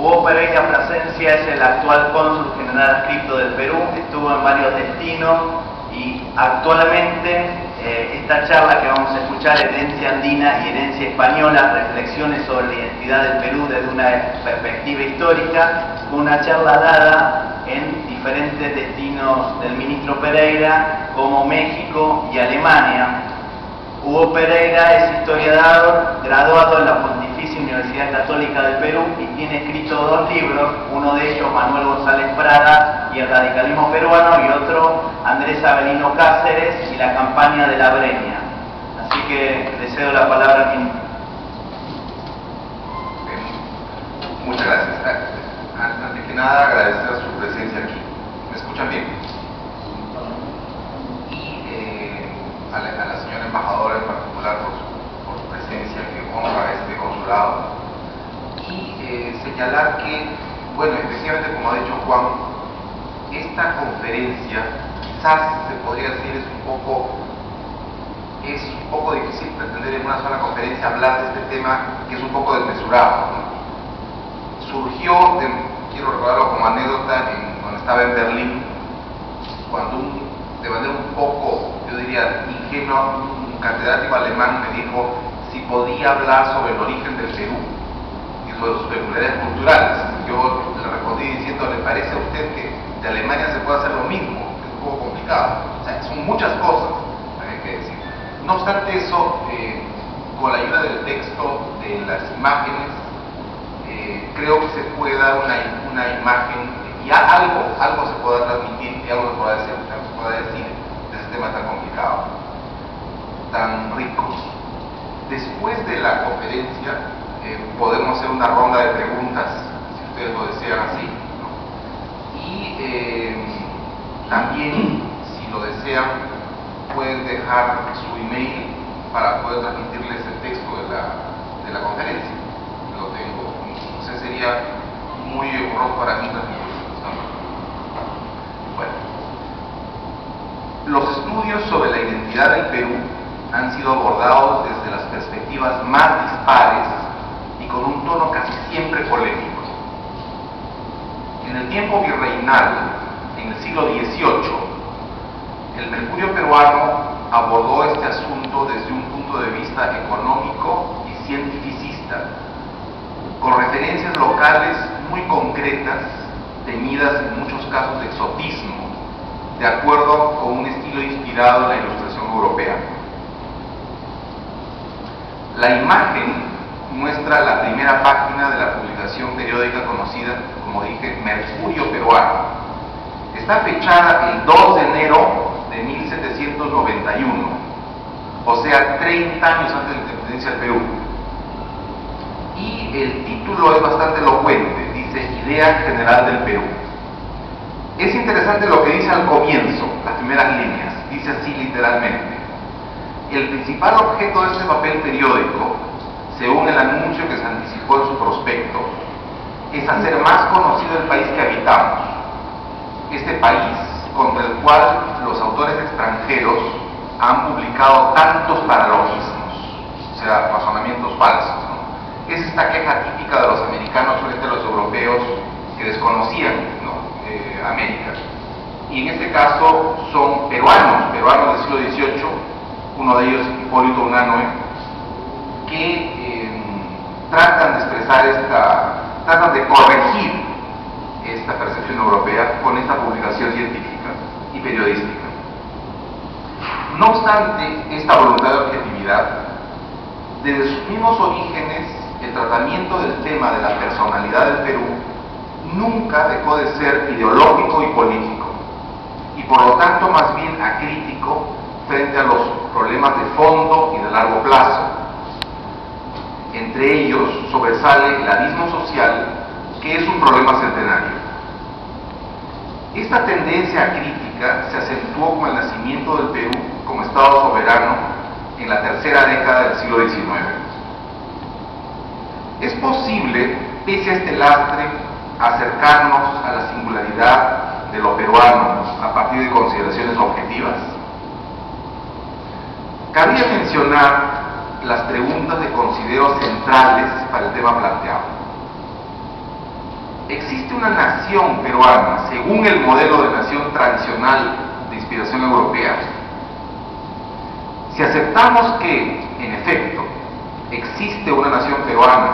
Hugo Pereira Plasencia es el actual cónsul general adscrito del Perú, estuvo en varios destinos y actualmente esta charla que vamos a escuchar, Herencia Andina y Herencia Española, reflexiones sobre la identidad del Perú desde una perspectiva histórica, fue una charla dada en diferentes destinos del ministro Pereira, como México y Alemania. Hugo Pereira es historiador, graduado en la Pontificia Universidad Católica del Perú y tiene escrito 2 libros, uno de ellos Manuel González Prada y el radicalismo peruano, y otro Andrés Avelino Cáceres y la campaña de la Breña. Así que le cedo la palabra al ministro. Muchas gracias. Antes que nada, agradecer su presencia aquí. ¿Me escuchan bien? A la señora embajadora en particular por su presencia que honra este consulado, y señalar que, bueno, efectivamente, como ha dicho Juan, esta conferencia quizás se podría decir es un poco difícil pretender en una sola conferencia hablar de este tema que es un poco desmesurado, ¿no? Surgió, quiero recordarlo como anécdota, cuando estaba en Berlín, cuando de manera un poco, yo diría, ingenua, un catedrático alemán me dijo si podía hablar sobre el origen del Perú y sobre sus peculiaridades culturales. Yo le respondí diciendo, ¿le parece a usted que de Alemania se puede hacer lo mismo? Es un poco complicado. O sea, son muchas cosas, hay que decir. No obstante eso, con la ayuda del texto, de las imágenes, creo que se puede dar una imagen y algo se pueda transmitir y algo se pueda decir de ese tema tan complicado, tan rico. Después de la conferencia podemos hacer una ronda de preguntas, si ustedes lo desean así, ¿no? Y también, si lo desean, pueden dejar su email para poder transmitirles el texto de la conferencia. Lo tengo, no sé, sería muy horroroso para mí transmitirlo. Bueno, los estudios sobre la identidad del Perú han sido abordados desde las perspectivas más dispares y con un tono casi siempre polémico. En el tiempo virreinal, en el siglo XVIII, el Mercurio peruano abordó este asunto desde un punto de vista económico y cientificista, con referencias locales muy concretas, teñidas en muchos casos de exotismo, de acuerdo con un estilo inspirado en la Ilustración europea. La imagen muestra la primera página de la publicación periódica conocida, como dije, Mercurio Peruano. Está fechada el 2 de enero de 1791, o sea, 30 años antes de la independencia del Perú. Y el título es bastante elocuente, dice Idea General del Perú. Es interesante lo que dice al comienzo, las primeras líneas, dice así literalmente: el principal objeto de este papel periódico, según el anuncio que se anticipó en su prospecto, es hacer más conocido el país que habitamos, este país contra el cual los autores extranjeros han publicado tantos paralogismos, o sea, razonamientos falsos, ¿no? Es esta queja típica de los americanos frente a los europeos que desconocían, ¿no? América. Y en este caso son peruanos del siglo XVIII, uno de ellos Hipólito Unanue, que tratan de expresar tratan de corregir esta percepción europea con esta publicación científica y periodística. No obstante esta voluntad de objetividad, desde sus mismos orígenes, el tratamiento del tema de la personalidad del Perú nunca dejó de ser ideológico y político, y por lo tanto más bien acrítico frente a los problemas de fondo y de largo plazo. Entre ellos sobresale el abismo social, que es un problema centenario. Esta tendencia crítica se acentuó con el nacimiento del Perú como Estado soberano en la tercera década del siglo XIX. Es posible, pese a este lastre, acercarnos a la singularidad de lo peruano a partir de consideraciones objetivas. Cabría mencionar las preguntas que considero centrales para el tema planteado. ¿existe una nación peruana según el modelo de nación tradicional de inspiración europea? Si aceptamos que, en efecto, existe una nación peruana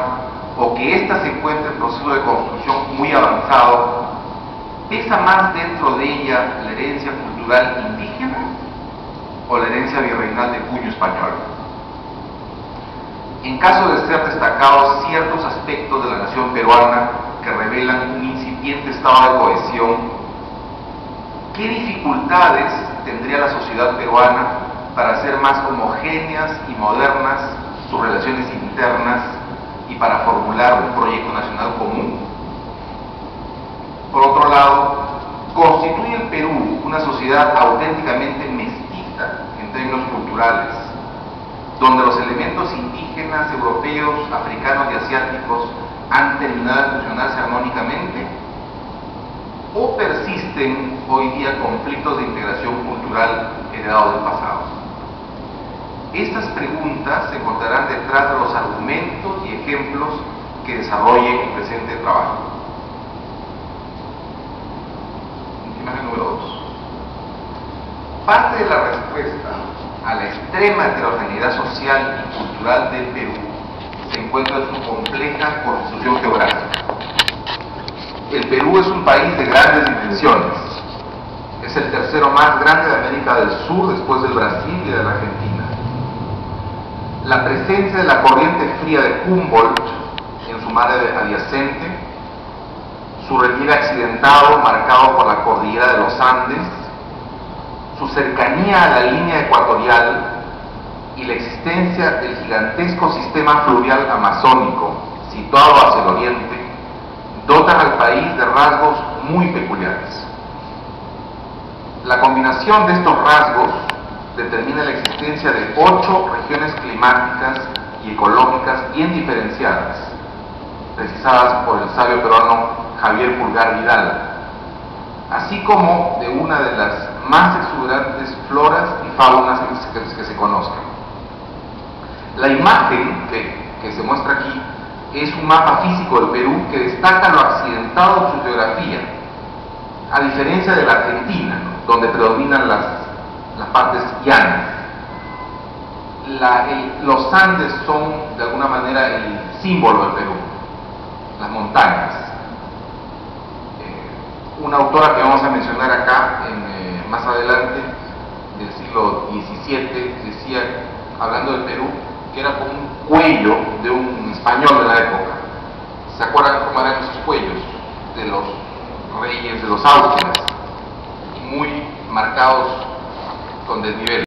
o que ésta se encuentra en proceso de construcción muy avanzado, ¿pesa más dentro de ella la herencia cultural indígena o la herencia virreinal de puño español? En caso de ser destacados ciertos aspectos de la nación peruana que revelan un incipiente estado de cohesión, ¿qué dificultades tendría la sociedad peruana para hacer más homogéneas y modernas sus relaciones internas y para formular un proyecto nacional común? Por otro lado, ¿constituye el Perú una sociedad auténticamente mestiza en términos culturales, donde los elementos indígenas, europeos, africanos y asiáticos han terminado de fusionarse armónicamente? ¿O persisten hoy día conflictos de integración cultural heredados del pasado? Estas preguntas se encontrarán detrás de los argumentos y ejemplos que desarrolle el presente trabajo. Imagen número 2. Parte de la respuesta a la extrema heterogeneidad social y cultural del Perú se encuentra en su compleja constitución geográfica. El Perú es un país de grandes dimensiones. Es el tercero más grande de América del Sur después del Brasil y de la Argentina. La presencia de la corriente fría de Humboldt en su mar adyacente, su relieve accidentado marcado por la cordillera de los Andes, su cercanía a la línea ecuatorial y la existencia del gigantesco sistema fluvial amazónico situado hacia el oriente, dotan al país de rasgos muy peculiares. La combinación de estos rasgos determina la existencia de 8 regiones climáticas y ecológicas bien diferenciadas, precisadas por el sabio peruano Javier Pulgar Vidal, así como de una de las más exuberantes floras y faunas que se conozcan. La imagen que se muestra aquí es un mapa físico del Perú que destaca lo accidentado de su geografía, a diferencia de la Argentina, donde predominan las partes llanas. Los Andes son de alguna manera el símbolo del Perú, las montañas. Una autora que vamos a mencionar acá más adelante, del siglo XVII, decía, hablando del Perú, que era como un cuello de un español de la época. ¿Se acuerdan cómo eran esos cuellos de los reyes, de los Austrias? Muy marcados con desnivel.